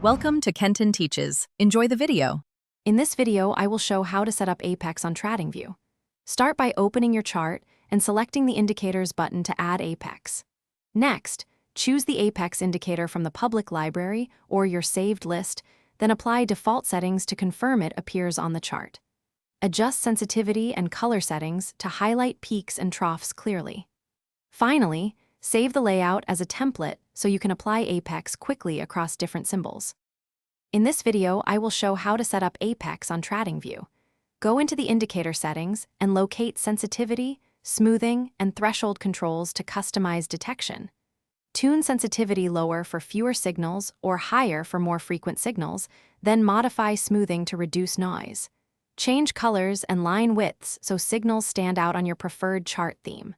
Welcome to Kenton Teaches. Enjoy the video. In this video, I will show how to set up Apex on TradingView. Start by opening your chart and selecting the Indicators button to add Apex. Next, choose the Apex indicator from the public library or your saved list, then apply default settings to confirm it appears on the chart. Adjust sensitivity and color settings to highlight peaks and troughs clearly. Finally, save the layout as a template so you can apply Apex quickly across different symbols. In this video, I will show how to set up Apex on TradingView. Go into the indicator settings and locate sensitivity, smoothing, and threshold controls to customize detection. Tune sensitivity lower for fewer signals or higher for more frequent signals, then modify smoothing to reduce noise. Change colors and line widths so signals stand out on your preferred chart theme.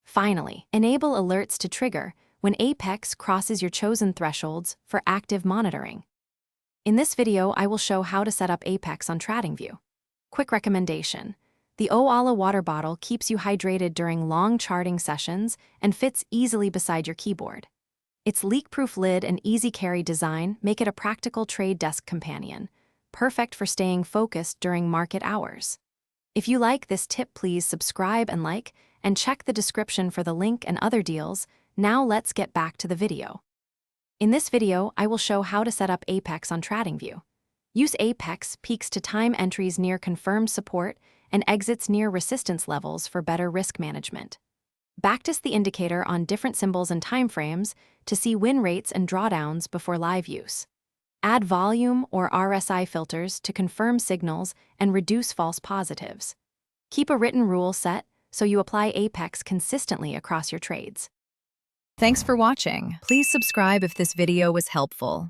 Finally, enable alerts to trigger when Apex crosses your chosen thresholds for active monitoring. In this video, I will show how to set up Apex on TradingView. Quick recommendation: the Owala water bottle keeps you hydrated during long charting sessions and fits easily beside your keyboard. Its leak-proof lid and easy-carry design make it a practical trade desk companion, perfect for staying focused during market hours. If you like this tip, please subscribe and like, and check the description for the link and other deals. Now let's get back to the video. In this video, I will show how to set up Apex on TradingView. Use Apex peaks to time entries near confirmed support and exits near resistance levels for better risk management. Backtest the indicator on different symbols and timeframes to see win rates and drawdowns before live use. Add volume or RSI filters to confirm signals and reduce false positives. Keep a written rule set so you apply Apex consistently across your trades. Thanks for watching. Please subscribe if this video was helpful.